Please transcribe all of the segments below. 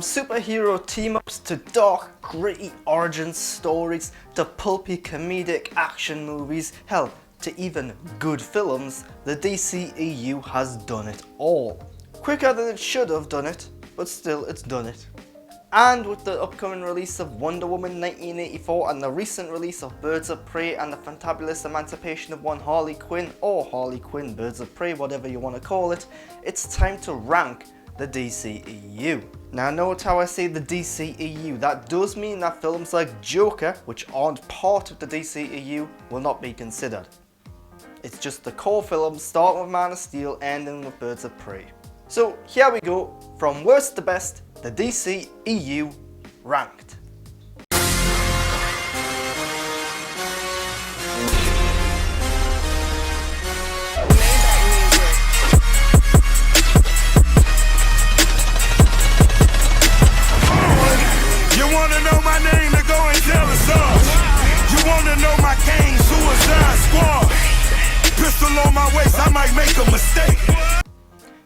superhero team-ups to dark, gritty origin stories to pulpy comedic action movies, hell, to even good films, the DCEU has done it all. Quicker than it should have done it, but still it's done it. And with the upcoming release of Wonder Woman 1984 and the recent release of Birds of Prey and the fantabulous emancipation of one Harley Quinn, or Harley Quinn Birds of Prey, whatever you want to call it, it's time to rank the DCEU. Now note how I say the DCEU, that does mean that films like Joker, which aren't part of the DCEU, will not be considered. It's just the core films, starting with Man of Steel, ending with Birds of Prey. So here we go, from worst to best, the DCEU Ranked. You wanna know my name, to go and tell us all. You wanna know my gang, Suicide Squad. Pistol on my waist, I might make a mistake.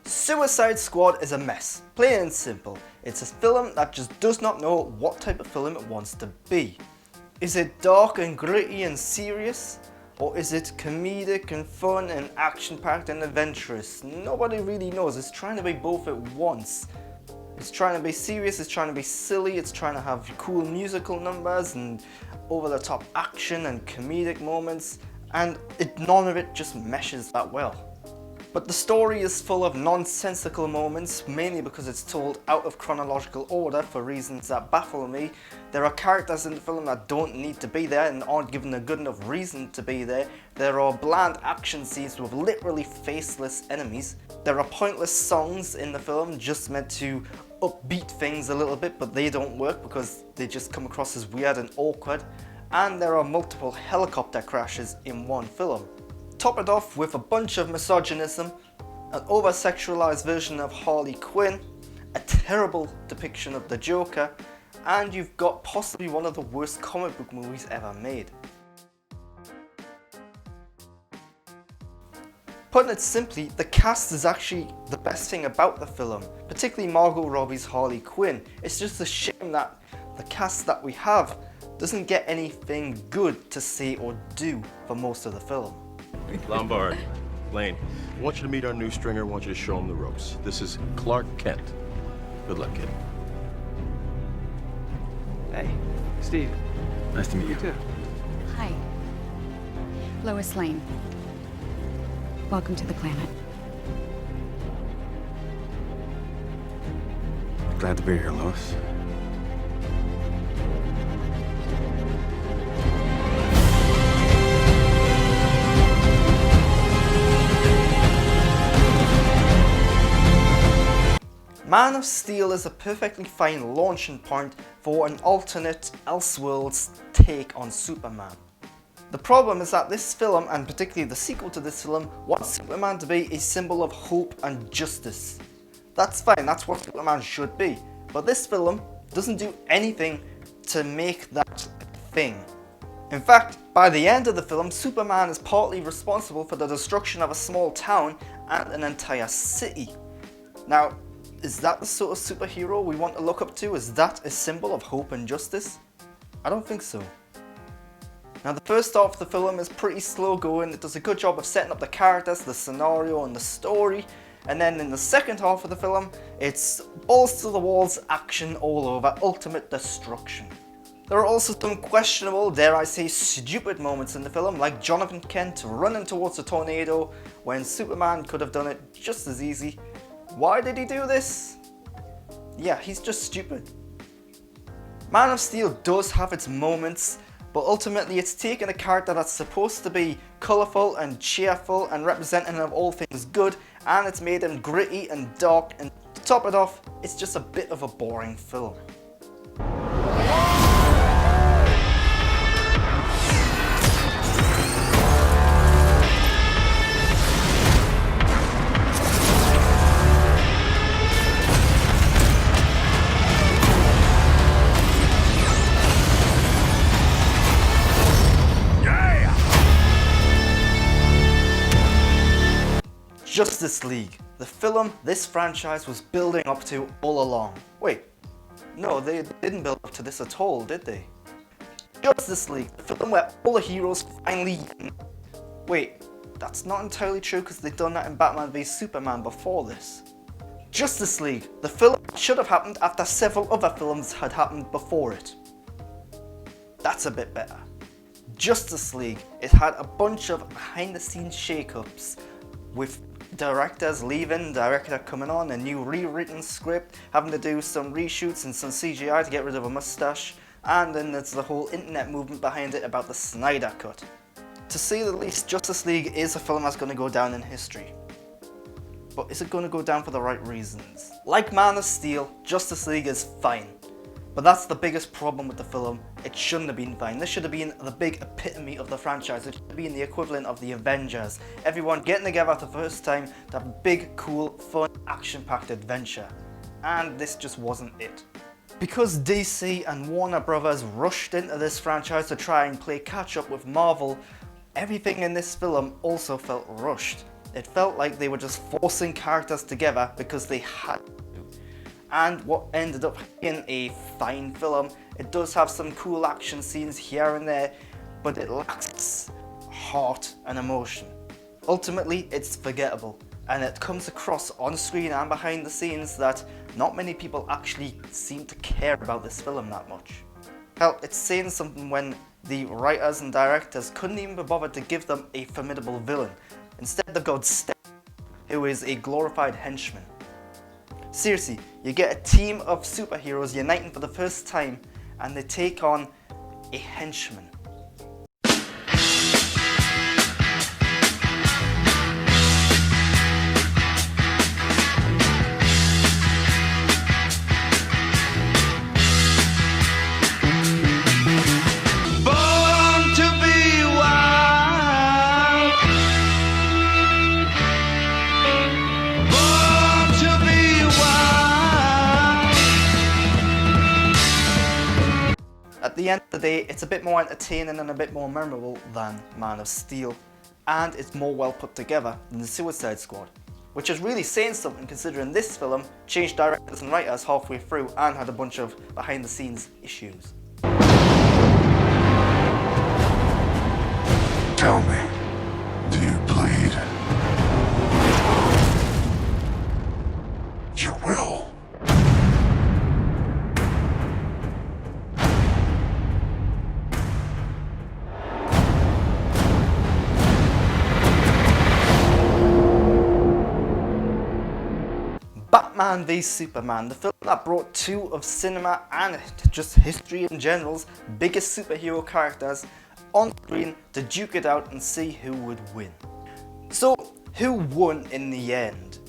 Suicide Squad is a mess, plain and simple. It's a film that just does not know what type of film it wants to be. Is it dark and gritty and serious? Or is it comedic and fun and action-packed and adventurous? Nobody really knows. It's trying to be both at once. It's trying to be serious, it's trying to be silly, it's trying to have cool musical numbers and over-the-top action and comedic moments, and none of it just meshes that well. But the story is full of nonsensical moments, mainly because it's told out of chronological order for reasons that baffle me. There are characters in the film that don't need to be there and aren't given a good enough reason to be there. There are bland action scenes with literally faceless enemies. There are pointless songs in the film just meant to upbeat things a little bit, but they don't work because they just come across as weird and awkward. And there are multiple helicopter crashes in one film. Top it off with a bunch of misogynism, an over-sexualized version of Harley Quinn, a terrible depiction of the Joker, and you've got possibly one of the worst comic book movies ever made. Putting it simply, the cast is actually the best thing about the film, particularly Margot Robbie's Harley Quinn. It's just a shame that the cast that we have doesn't get anything good to say or do for most of the film. Lombard, Lane, I want you to meet our new stringer. I want you to show him the ropes. This is Clark Kent. Good luck, kid. Hey, Steve. Nice to meet you. You too. Hi. Lois Lane. Welcome to the planet. Glad to be here, Lois. Man of Steel is a perfectly fine launching point for an alternate Elseworlds take on Superman. The problem is that this film, and particularly the sequel to this film, wants Superman to be a symbol of hope and justice. That's fine, that's what Superman should be. But this film doesn't do anything to make that thing. In fact, by the end of the film, Superman is partly responsible for the destruction of a small town and an entire city. Now, is that the sort of superhero we want to look up to? Is that a symbol of hope and justice? I don't think so. Now the first half of the film is pretty slow going. It does a good job of setting up the characters, the scenario and the story. And then in the second half of the film, it's balls to the walls action all over, ultimate destruction. There are also some questionable, dare I say stupid moments in the film, like Jonathan Kent running towards a tornado when Superman could have done it just as easy. Why did he do this? Yeah, he's just stupid. Man of Steel does have its moments, but ultimately it's taken a character that's supposed to be colourful and cheerful and representative of all things good, and it's made him gritty and dark, and to top it off, it's just a bit of a boring film. Justice League, the film this franchise was building up to all along. Wait, No, they didn't build up to this at all, did they? Justice League, the film where all the heroes finally... Wait, that's not entirely true because they'd done that in Batman v Superman before this. Justice League, the film should have happened after several other films had happened before it. That's a bit better. Justice League, it had a bunch of behind the scenes shakeups with directors leaving, director coming on, a new rewritten script, having to do some reshoots and some CGI to get rid of a mustache, and then there's the whole internet movement behind it about the Snyder Cut. To say the least, Justice League is a film that's going to go down in history. But is it going to go down for the right reasons? Like Man of Steel, Justice League is fine. But that's the biggest problem with the film. It shouldn't have been fine. This should have been the big epitome of the franchise. It should have been the equivalent of the Avengers. Everyone getting together for the first time to have a big, cool, fun, action-packed adventure. And this just wasn't it. Because DC and Warner Brothers rushed into this franchise to try and play catch-up with Marvel, everything in this film also felt rushed. It felt like they were just forcing characters together because they had to. And what ended up being a fine film, it does have some cool action scenes here and there, but it lacks heart and emotion. Ultimately, it's forgettable, and it comes across on screen and behind the scenes that not many people actually seem to care about this film that much. Hell, it's saying something when the writers and directors couldn't even be bothered to give them a formidable villain. Instead, they've got Step, who is a glorified henchman. Seriously, you get a team of superheroes uniting for the first time, and they take on a henchman. At the end of the day, it's a bit more entertaining and a bit more memorable than Man of Steel, and it's more well put together than the Suicide Squad, which is really saying something considering this film changed directors and writers halfway through and had a bunch of behind the scenes issues. Tell me, do you bleed? You will. Batman v Superman, the film that brought two of cinema and just history in general's biggest superhero characters on screen to duke it out and see who would win. So, who won in the end?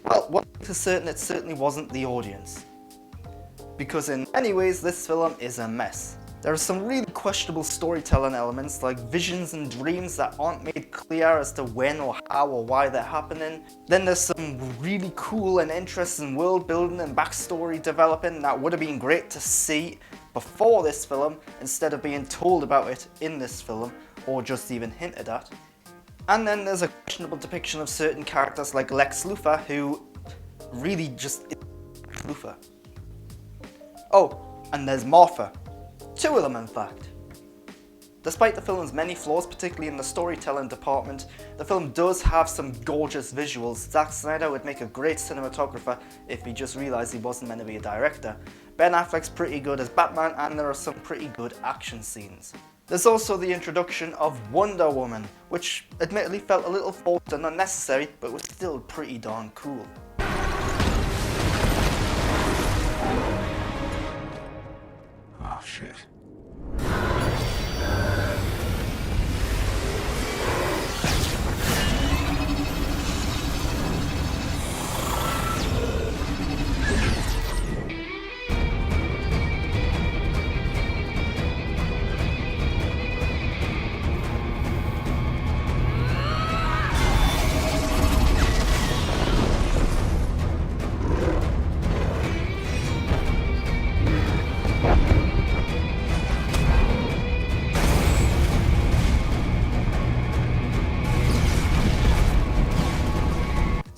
Well, one thing is certain, it certainly wasn't the audience. Because in many ways, this film is a mess. There are some really questionable storytelling elements like visions and dreams that aren't made clear as to when or how or why they're happening. Then there's some really cool and interesting world building and backstory developing that would have been great to see before this film instead of being told about it in this film or just even hinted at. And then there's a questionable depiction of certain characters like Lex Luthor who really just is Luthor. Oh, and there's Martha. Two of them, in fact. Despite the film's many flaws, particularly in the storytelling department, the film does have some gorgeous visuals. Zack Snyder would make a great cinematographer if he just realised he wasn't meant to be a director. Ben Affleck's pretty good as Batman, and there are some pretty good action scenes. There's also the introduction of Wonder Woman, which admittedly felt a little forced and unnecessary, but was still pretty darn cool. Oh, shit.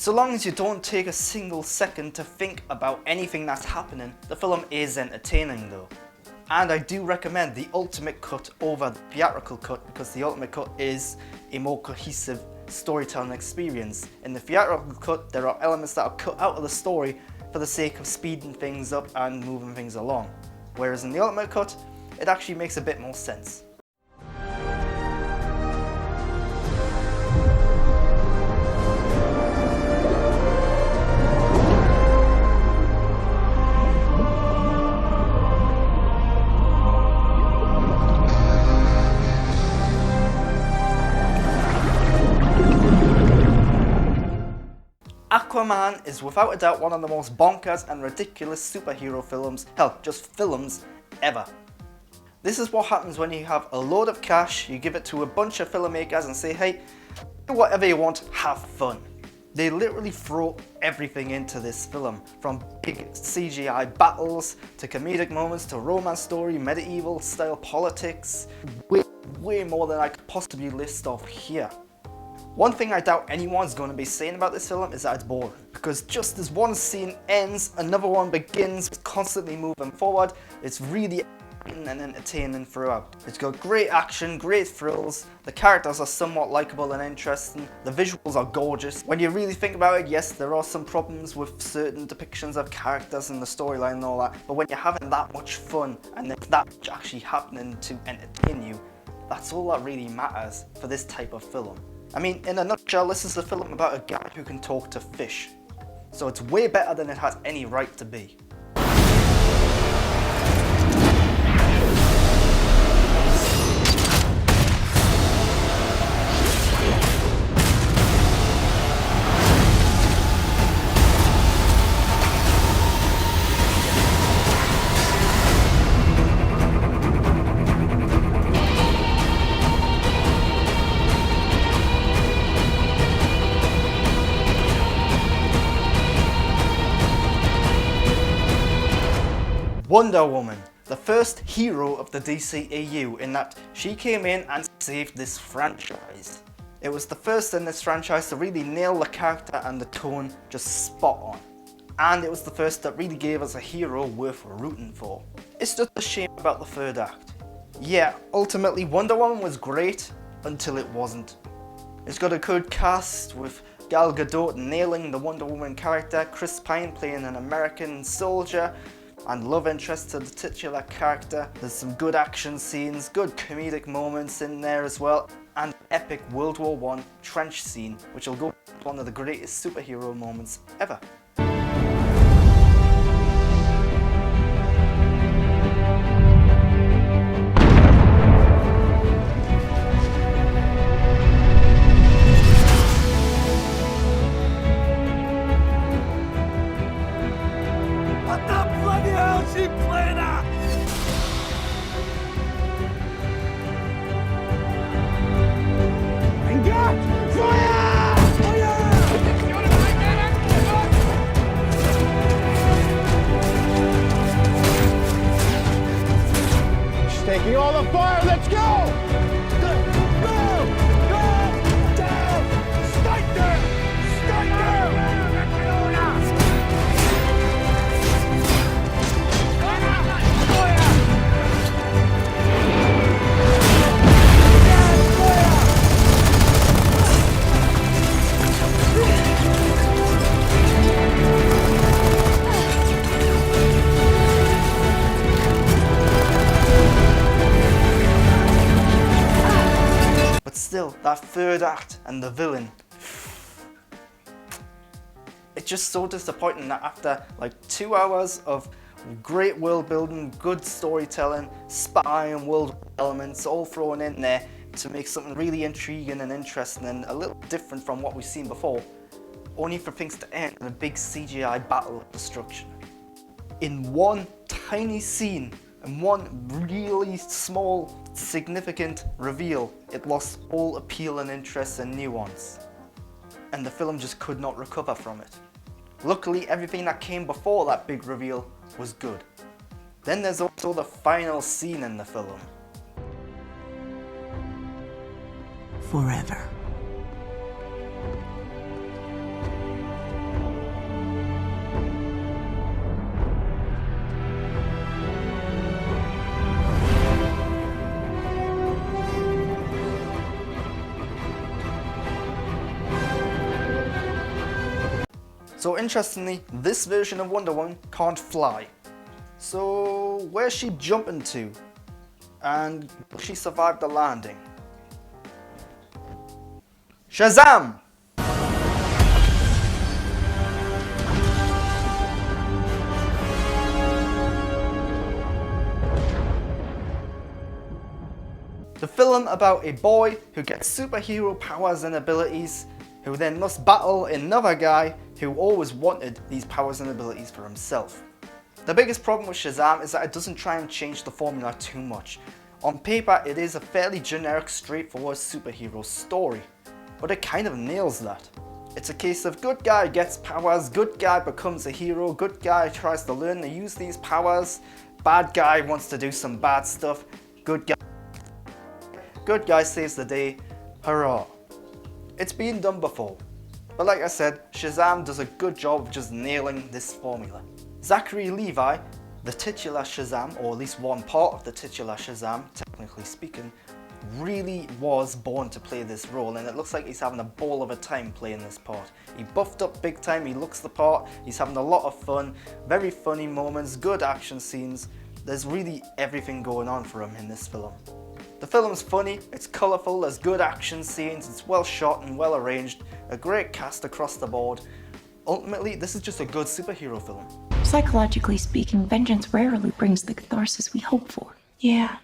So long as you don't take a single second to think about anything that's happening, the film is entertaining though. And I do recommend the ultimate cut over the theatrical cut because the ultimate cut is a more cohesive storytelling experience. In the theatrical cut, there are elements that are cut out of the story for the sake of speeding things up and moving things along. Whereas in the ultimate cut, it actually makes a bit more sense. Aquaman is without a doubt one of the most bonkers and ridiculous superhero films, hell, just films, ever. This is what happens when you have a load of cash, you give it to a bunch of filmmakers and say, hey, do whatever you want, have fun. They literally throw everything into this film, from big CGI battles, to comedic moments, to romance story, medieval style politics, way more than I could possibly list off here. One thing I doubt anyone's going to be saying about this film is that it's boring, because just as one scene ends, another one begins, constantly moving forward. It's really and entertaining throughout. It's got great action, great thrills, the characters are somewhat likable and interesting, the visuals are gorgeous. When you really think about it, yes, there are some problems with certain depictions of characters and the storyline and all that, but when you're having that much fun and there's that much actually happening to entertain you, that's all that really matters for this type of film. I mean, in a nutshell, this is a film about a guy who can talk to fish. So it's way better than it has any right to be. Wonder Woman, the first hero of the DCEU, in that she came in and saved this franchise. It was the first in this franchise to really nail the character and the tone just spot on. And it was the first that really gave us a hero worth rooting for. It's just a shame about the third act. Yeah, ultimately Wonder Woman was great until it wasn't. It's got a good cast with Gal Gadot nailing the Wonder Woman character, Chris Pine playing an American soldier, and love interest to the titular character. There's some good action scenes, good comedic moments in there as well, and epic World War I trench scene, which will go as one of the greatest superhero moments ever. Taking all the fire, let's go! Go! Down! Strike there! Strike there! Still, that third act and the villain, it's just so disappointing that after like 2 hours of great world building, good storytelling, spy and world elements all thrown in there to make something really intriguing and interesting and a little different from what we've seen before, only for things to end in a big CGI battle of destruction. In one tiny scene and one really small, significant reveal, it lost all appeal and interest and nuance. And the film just could not recover from it. Luckily, everything that came before that big reveal was good. Then there's also the final scene in the film. Forever. So interestingly, this version of Wonder Woman can't fly. So where's she jumping to? And will she survive the landing? Shazam! The film about a boy who gets superhero powers and abilities, who then must battle another guy who always wanted these powers and abilities for himself. The biggest problem with Shazam is that it doesn't try and change the formula too much. On paper, it is a fairly generic, straightforward superhero story, but it kind of nails that. It's a case of good guy gets powers, good guy becomes a hero, good guy tries to learn to use these powers, bad guy wants to do some bad stuff, good guy saves the day, hurrah. It's been done before, but like I said, Shazam does a good job of just nailing this formula. Zachary Levi, the titular Shazam, or at least one part of the titular Shazam, technically speaking, really was born to play this role, and it looks like he's having a ball of a time playing this part. He buffed up big time, he looks the part, he's having a lot of fun, very funny moments, good action scenes. There's really everything going on for him in this film. The film's funny, it's colourful, there's good action scenes, it's well shot and well arranged, a great cast across the board. Ultimately, this is just a good superhero film. Psychologically speaking, vengeance rarely brings the catharsis we hope for. Yeah.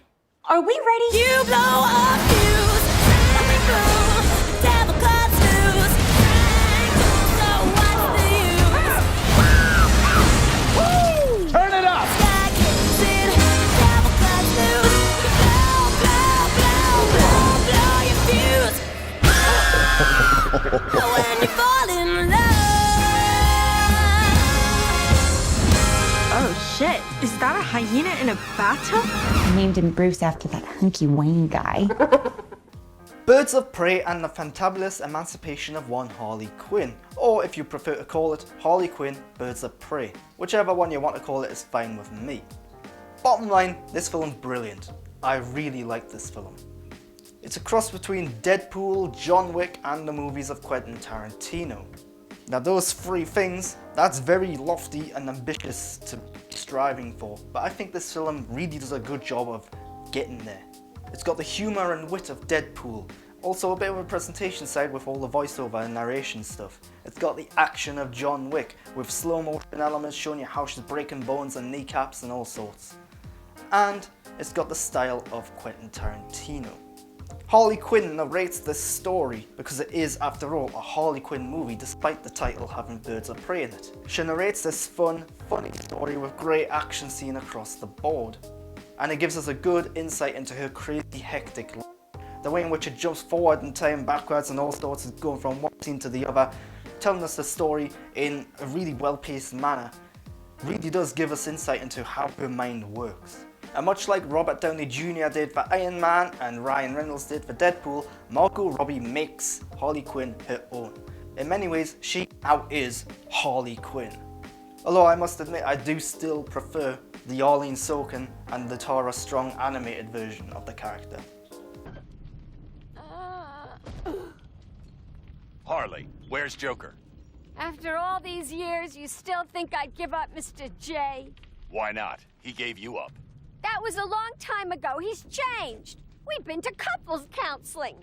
Are we ready? You blow up fuse, let me through, devil cuts loose, so what's the use? Woo! Turn it up! Sky kicks in, devil cuts loose, blow your fuse. When you fall in love. Oh shit, is that a hyena in a bathtub? I named him Bruce after that hunky Wayne guy. Birds of Prey and the Fantabulous Emancipation of One Harley Quinn, or if you prefer to call it Harley Quinn Birds of Prey. Whichever one you want to call it is fine with me. Bottom line, this film's brilliant. I really like this film. It's a cross between Deadpool, John Wick and the movies of Quentin Tarantino. Now those three things, that's very lofty and ambitious to be striving for, but I think this film really does a good job of getting there. It's got the humour and wit of Deadpool, also a bit of a presentation side with all the voiceover and narration stuff. It's got the action of John Wick, with slow motion elements showing you how she's breaking bones and kneecaps and all sorts. And it's got the style of Quentin Tarantino. Harley Quinn narrates this story because it is, after all, a Harley Quinn movie despite the title having Birds of Prey in it. She narrates this fun, funny story with great action scene across the board. And it gives us a good insight into her crazy, hectic life. The way in which it jumps forward in time, backwards and all sorts of going from one scene to the other, telling us the story in a really well-paced manner, really does give us insight into how her mind works. And much like Robert Downey Jr. did for Iron Man and Ryan Reynolds did for Deadpool, Margot Robbie makes Harley Quinn her own. In many ways, she now is Harley Quinn. Although I must admit, I do still prefer the Arlene Sorkin and the Tara Strong animated version of the character. Harley, where's Joker? After all these years, you still think I'd give up Mr. J? Why not? He gave you up. That was a long time ago. He's changed. We've been to couples counseling.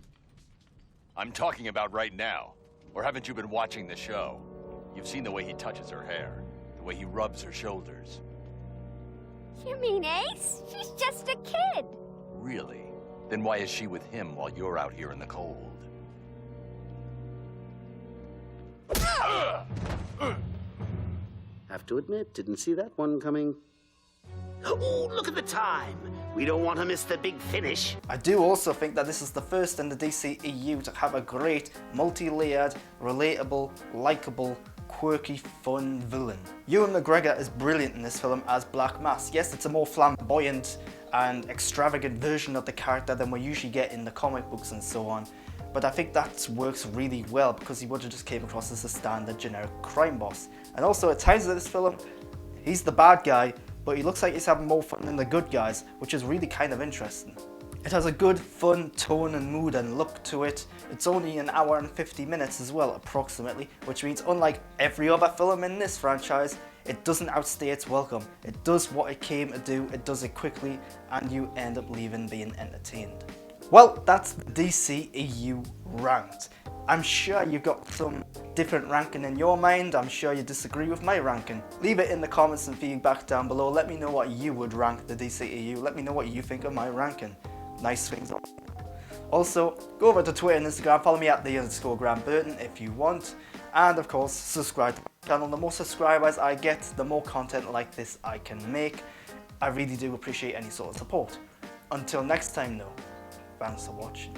I'm talking about right now. Or haven't you been watching the show? You've seen the way he touches her hair, the way he rubs her shoulders. You mean Ace? She's just a kid. Really? Then why is she with him while you're out here in the cold? Have to admit, didn't see that one coming. Oh, look at the time! We don't want to miss the big finish. I do also think that this is the first in the DCEU to have a great, multi-layered, relatable, likeable, quirky, fun villain. Ewan McGregor is brilliant in this film as Black Mask. Yes, it's a more flamboyant and extravagant version of the character than we usually get in the comic books and so on. But I think that works really well because he would have just came across as a standard generic crime boss. And also at times in this film, he's the bad guy, but he looks like he's having more fun than the good guys, which is really kind of interesting. It has a good, fun tone and mood and look to it. It's only an hour and 50 minutes as well, approximately, which means unlike every other film in this franchise, it doesn't outstay its welcome. It does what it came to do, it does it quickly, and you end up leaving being entertained. Well, that's DCEU Ranked. I'm sure you've got some different ranking in your mind. I'm sure you disagree with my ranking. Leave it in the comments and feedback down below. Let me know what you would rank the DCEU. Let me know what you think of my ranking. Nice things. Also, go over to Twitter and Instagram. Follow me at _GrantBurton if you want. And of course, subscribe to my channel. The more subscribers I get, the more content like this I can make. I really do appreciate any sort of support. Until next time though, thanks for watching.